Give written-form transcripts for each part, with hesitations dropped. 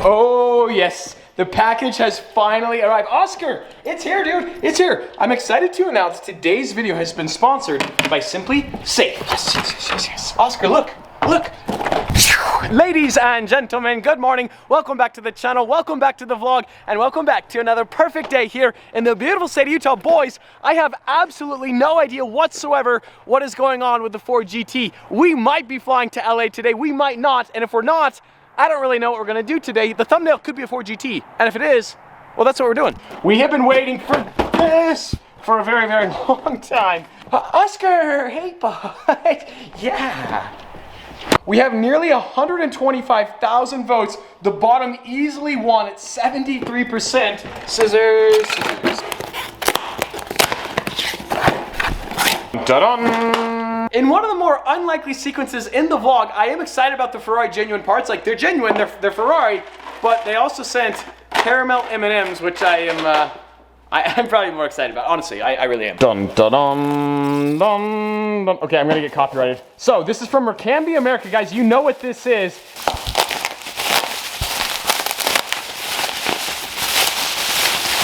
Oh yes, the package has finally arrived. Oscar, it's here, dude. It's here. I'm excited to announce today's video has been sponsored by SimplySafe. Yes. Oscar, look. Ladies and gentlemen, good morning. Welcome back to the channel, welcome back to the vlog, and welcome back to another perfect day here in the beautiful state of Utah. Boys, I have absolutely no idea whatsoever what is going on with the Ford GT. We might be flying to LA today, we might not, and if we're not, I don't really know what we're gonna do today. The thumbnail could be a Ford GT, and if it is, well, that's what we're doing. We have been waiting for this for a very, very long time. Oscar, hey bud, yeah. We have nearly 125,000 votes. The bottom easily won at 73%. Scissors. Ta-da! In one of the more unlikely sequences in the vlog, I am excited about the Ferrari genuine parts. Like, they're genuine, they're Ferrari, but they also sent caramel M&Ms, which I'm probably more excited about. Honestly, I really am. Dun, dun, dun, dun, dun. Okay, I'm gonna get copyrighted. So this is from Ricambi America, guys. You know what this is.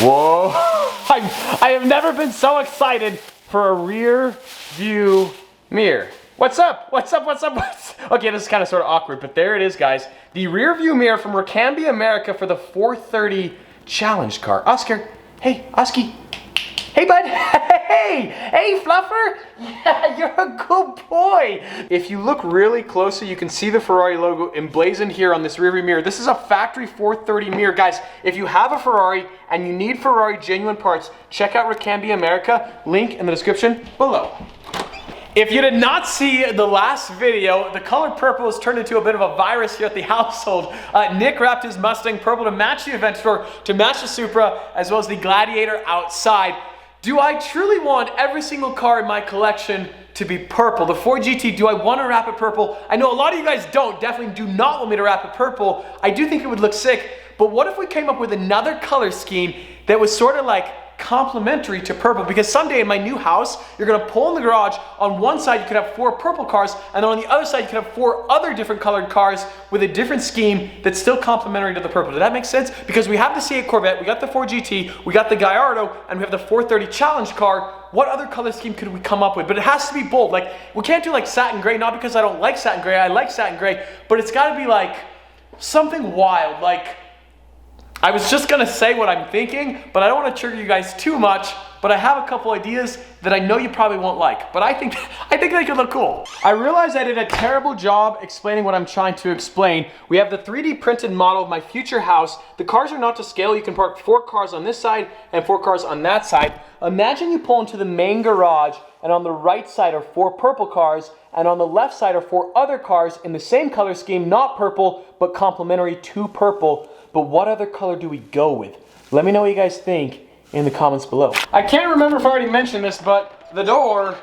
Whoa! I have never been so excited for a rear view mirror. What's up? Okay, this is kind of sort of awkward, but there it is, guys. The rear view mirror from Ricambi America for the 430 challenge car. Oscar. Hey, Oski. Hey, bud. Hey, Fluffer. Yeah, you're a good boy. If you look really closely, you can see the Ferrari logo emblazoned here on this rearview mirror. This is a factory 430 mirror. Guys, if you have a Ferrari and you need Ferrari genuine parts, check out Ricambi America. Link in the description below. If you did not see the last video, the color purple has turned into a bit of a virus here at the household. Nick wrapped his Mustang purple to match the event store, to match the Supra, as well as the Gladiator outside. Do I truly want every single car in my collection to be purple? The Ford GT, do I want to wrap it purple? I know a lot of you guys definitely do not want me to wrap it purple. I do think it would look sick, but what if we came up with another color scheme that was sort of like complementary to purple? Because someday in my new house, you're gonna pull in the garage, on one side you could have 4 purple cars, and then on the other side you could have 4 other different colored cars with a different scheme that's still complementary to the purple. Does that make sense? Because we have the C8 Corvette, we got the Ford GT, we got the Gallardo, and we have the 430 challenge car. What other color scheme could we come up with? But it has to be bold. Like, we can't do like satin gray, not because I don't like satin gray, I like satin gray, but it's gotta be like something wild. Like, I was just gonna say what I'm thinking, but I don't want to trigger you guys too much, but I have a couple ideas that I know you probably won't like, but I think they could look cool. I realize I did a terrible job explaining what I'm trying to explain. We have the 3D printed model of my future house. The cars are not to scale. You can park 4 cars on this side and 4 cars on that side. Imagine you pull into the main garage, and on the right side are 4 purple cars, and on the left side are 4 other cars in the same color scheme, not purple, but complementary to purple. But what other color do we go with? Let me know what you guys think in the comments below. I can't remember if I already mentioned this, but the door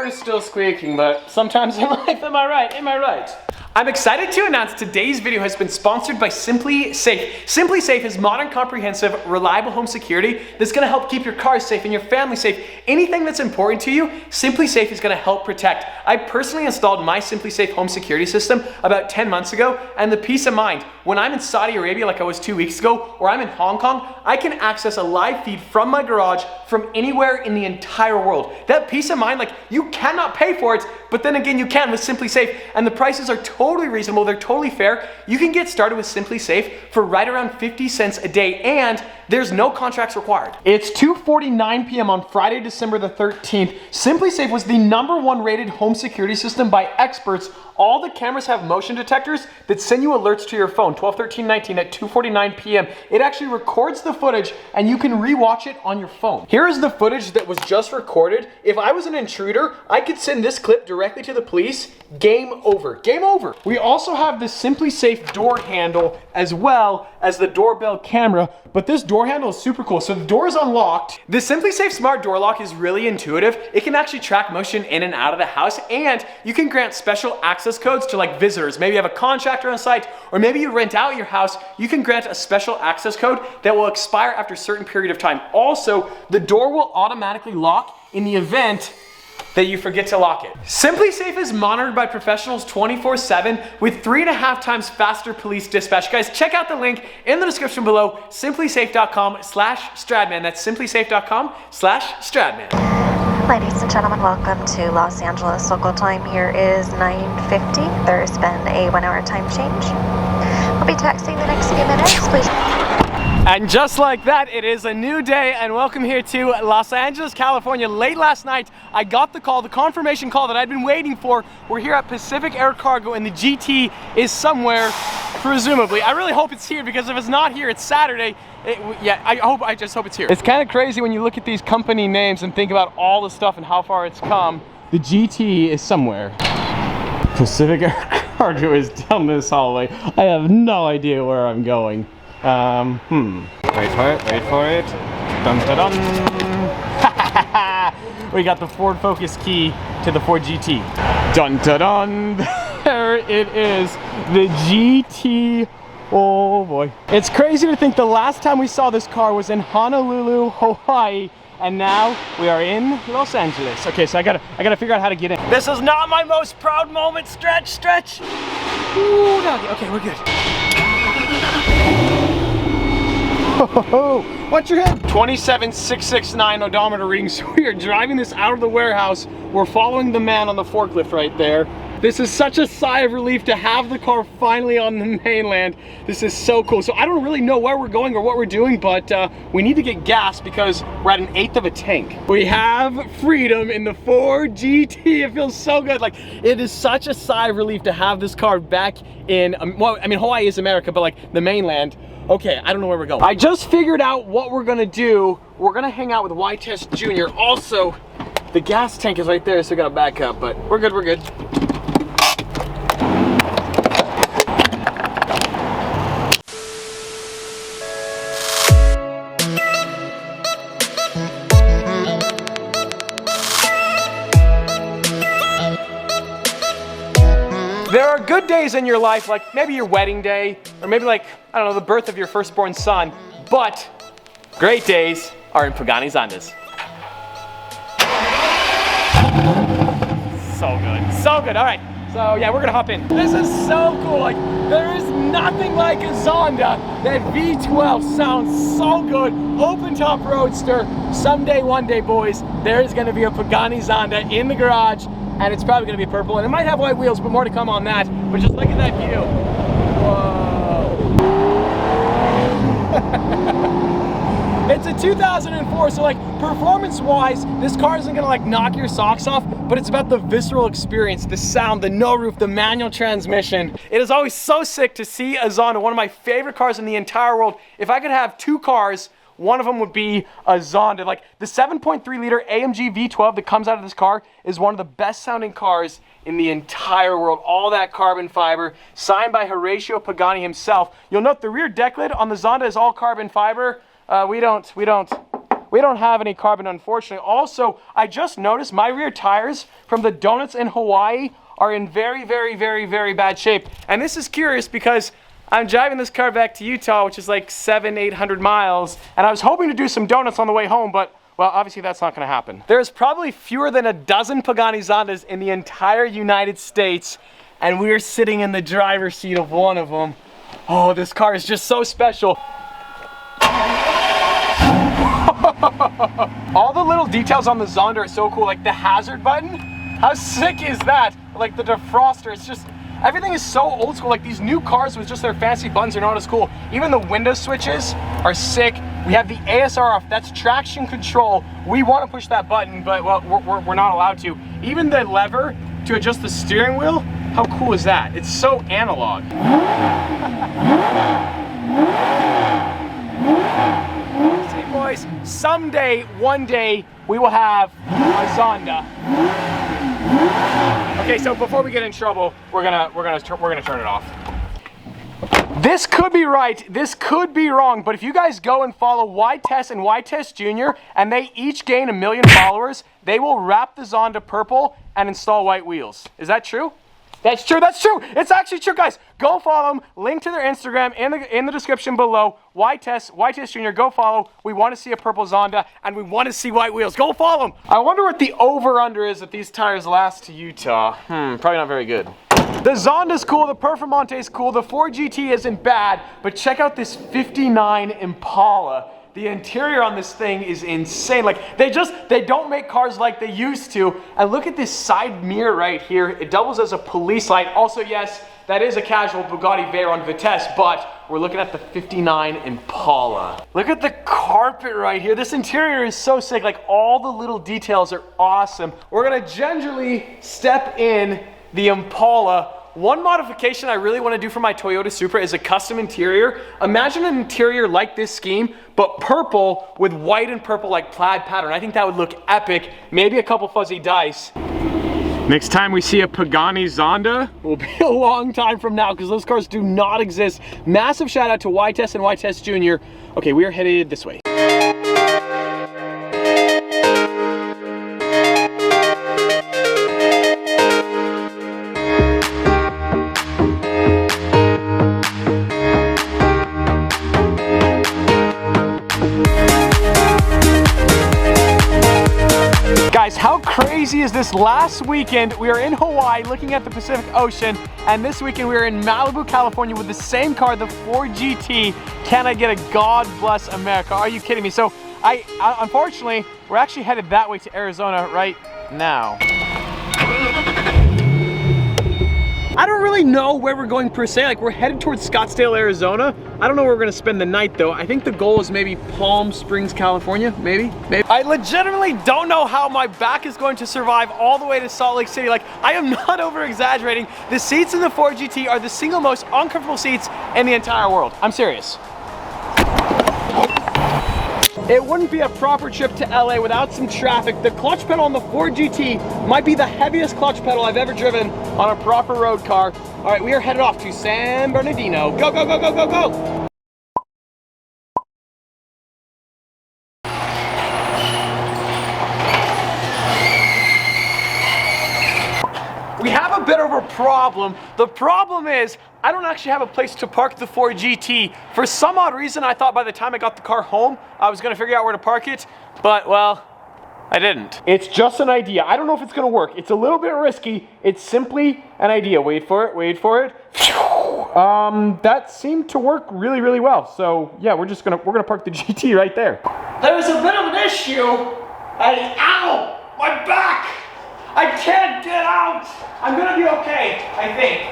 is still squeaking, but sometimes in life, am I right? I'm excited to announce today's video has been sponsored by SimplySafe. SimplySafe is modern, comprehensive, reliable home security that's gonna help keep your car safe and your family safe. Anything that's important to you, SimplySafe is gonna help protect. I personally installed my SimplySafe home security system about 10 months ago, and the peace of mind, when I'm in Saudi Arabia like I was 2 weeks ago, or I'm in Hong Kong, I can access a live feed from my garage from anywhere in the entire world. That peace of mind, like, you cannot pay for it, but then again, you can with SimplySafe, and the prices are totally reasonable, they're totally fair. You can get started with SimplySafe for right around 50 cents a day, and there's no contracts required. It's 2:49 p.m. on Friday, December the 13th. SimplySafe was the #1 rated home security system by experts. All the cameras have motion detectors that send you alerts to your phone, 12, 13, 19 at 2:49 p.m. It actually records the footage and you can rewatch it on your phone. Here is the footage that was just recorded. If I was an intruder, I could send this clip directly to the police. Game over. Game over. We also have the SimplySafe door handle as well as the doorbell camera, but this door handle is super cool. So the door is unlocked. The SimplySafe smart door lock is really intuitive. It can actually track motion in and out of the house, and you can grant special access codes to like visitors. Maybe you have a contractor on site, or maybe you rent out your house. You can grant a special access code that will expire after a certain period of time. Also, the door will automatically lock in the event that you forget to lock it. SimplySafe is monitored by professionals 24/7 with 3.5 times faster police dispatch. Guys, check out the link in the description below, SimplySafe.com/StradMan. That's SimplySafe.com/StradMan. Ladies and gentlemen, welcome to Los Angeles. Local time here is 9:50. There's been a 1-hour time change. We'll be taxiing the next few minutes. Please. And just like that, it is a new day, and welcome here to Los Angeles, California. Late last night, I got the call, the confirmation call that I'd been waiting for. We're here at Pacific Air Cargo, and the GT is somewhere, presumably. I really hope it's here, because if it's not here, it's Saturday. I just hope it's here. It's kind of crazy when you look at these company names and think about all the stuff and how far it's come. The GT is somewhere. Pacific Air Cargo is down this hallway. I have no idea where I'm going. Wait for it. Dun dun dun. We got the Ford Focus key to the Ford GT. Dun dun dun. There it is. The GT. Oh boy. It's crazy to think the last time we saw this car was in Honolulu, Hawaii, and now we are in Los Angeles. Okay, so I gotta figure out how to get in. This is not my most proud moment. Stretch. Ooh, doggy. Okay, we're good. Watch your head. 27,669 odometer reading. So we are driving this out of the warehouse. We're following the man on the forklift right there. This is such a sigh of relief to have the car finally on the mainland. This is so cool. So I don't really know where we're going or what we're doing, but we need to get gas because we're at 1/8 of a tank. We have freedom in the Ford GT. It feels so good. Like, it is such a sigh of relief to have this car back in, well, I mean, Hawaii is America, but like the mainland. Okay, I don't know where we're going. I just figured out what we're gonna do. We're gonna hang out with Y-Test Jr. Also, the gas tank is right there, so we gotta back up, but we're good, we're good. There are good days in your life, like maybe your wedding day, or maybe like, I don't know, the birth of your firstborn son, but great days are in Pagani Zondas. So good, all right. So yeah, we're gonna hop in. This is so cool, like there is nothing like a Zonda. That V12 sounds so good. Open top roadster. Someday, one day, boys, there is gonna be a Pagani Zonda in the garage, and it's probably gonna be purple, and it might have white wheels, but more to come on that. But just look at that view. Whoa. It's a 2004, so like performance-wise, this car isn't gonna like knock your socks off, but it's about the visceral experience, the sound, the no roof, the manual transmission. It is always so sick to see a Zonda, one of my favorite cars in the entire world. If I could have two cars, one of them would be a Zonda. Like the 7.3 liter AMG V12 that comes out of this car is one of the best sounding cars in the entire world. All that carbon fiber, signed by Horatio Pagani himself. You'll note the rear deck lid on the Zonda is all carbon fiber. We don't have any carbon, unfortunately. Also, I just noticed my rear tires from the donuts in Hawaii are in very, very, very, very bad shape. And this is curious because I'm driving this car back to Utah, which is like 700-800 miles, and I was hoping to do some donuts on the way home, but well, obviously that's not gonna happen. There's probably fewer than a dozen Pagani Zondas in the entire United States, and we're sitting in the driver's seat of one of them. Oh, this car is just so special. All the little details on the Zonda are so cool, like the hazard button. How sick is that? Like the defroster, it's just, everything is so old school. Like these new cars with just their fancy buttons are not as cool. Even the window switches are sick. We have the ASR off, that's traction control. We want to push that button, but well, we're not allowed to. Even the lever to adjust the steering wheel, how cool is that? It's so analog. See, boys, someday, one day, we will have a Zonda. Okay, so before we get in trouble, we're gonna turn it off. This could be right, this could be wrong, but if you guys go and follow Y-Test and Y-Test Jr. and they each gain 1 million followers, they will wrap the Zonda purple and install white wheels. Is that true? That's true, that's true. It's actually true, guys. Go follow them. Link to their Instagram in the description below. YTest Jr., go follow. We want to see a purple Zonda, and we want to see white wheels. Go follow them. I wonder what the over-under is if these tires last to Utah. Probably not very good. The Zonda's cool, the Performante's cool, the 4GT isn't bad, but check out this 59 Impala. The interior on this thing is insane. Like, they don't make cars like they used to. And look at this side mirror right here. It doubles as a police light. Also, yes, that is a casual Bugatti Veyron Vitesse, but we're looking at the 59 Impala. Look at the carpet right here. This interior is so sick. Like, all the little details are awesome. We're gonna gingerly step in the Impala. One modification I really want to do for my Toyota Supra is a custom interior. Imagine an interior like this scheme, but purple with white and purple like plaid pattern. I think that would look epic. Maybe a couple fuzzy dice. Next time we see a Pagani Zonda will be a long time from now because those cars do not exist. Massive shout out to YTest and YTest Jr. Okay, we are headed this way. Guys, how crazy is this? Last weekend we were in Hawaii looking at the Pacific Ocean, and this weekend we were in Malibu, California with the same car, the 4GT. Can I get a God bless America? Are you kidding me? So unfortunately, we're actually headed that way to Arizona right now. I don't really know where we're going per se. Like, we're headed towards Scottsdale, Arizona. I don't know where we're gonna spend the night though. I think the goal is maybe Palm Springs, California, maybe. I legitimately don't know how my back is going to survive all the way to Salt Lake City. Like, I am not over exaggerating. The seats in the 4GT are the single most uncomfortable seats in the entire world. I'm serious. It wouldn't be a proper trip to LA without some traffic. The clutch pedal on the 4GT might be the heaviest clutch pedal I've ever driven on a proper road car. All right, we are headed off to San Bernardino. Go, go, go, go, go, go. We have a bit of a problem. The problem is, I don't actually have a place to park the 4GT. For some odd reason, I thought by the time I got the car home, I was gonna figure out where to park it, but well, I didn't. It's just an idea. I don't know if it's gonna work. It's a little bit risky. It's simply an idea. Wait for it, wait for it. That seemed to work really, really well. So yeah, we're gonna park the GT right there. There's a bit of an issue. Ow, my back. I can't get out. I'm gonna be okay, I think.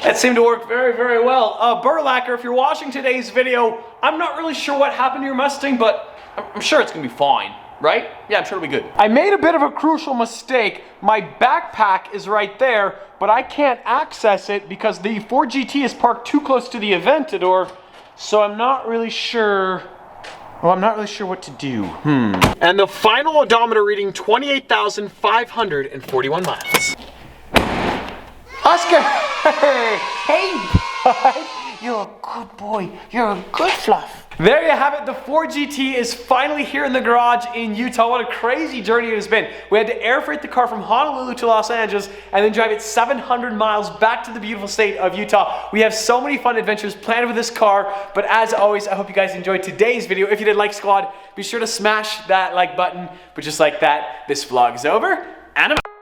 That seemed to work very, very well. Burlacker, if you're watching today's video, I'm not really sure what happened to your Mustang, but I'm sure it's gonna be fine, right? Yeah, I'm sure it'll be good. I made a bit of a crucial mistake. My backpack is right there, but I can't access it because the 4GT is parked too close to the Aventador, so I'm not really sure. Well, I'm not really sure what to do. And the final odometer reading 28,541 miles. Oscar! Hey, bud. You're a good boy. You're a good fluff. There you have it. The 4GT is finally here in the garage in Utah. What a crazy journey it has been. We had to air freight the car from Honolulu to Los Angeles and then drive it 700 miles back to the beautiful state of Utah. We have so many fun adventures planned with this car, but as always, I hope you guys enjoyed today's video. If you did, like squad, be sure to smash that like button. But just like that, this vlog is over, and I'm out.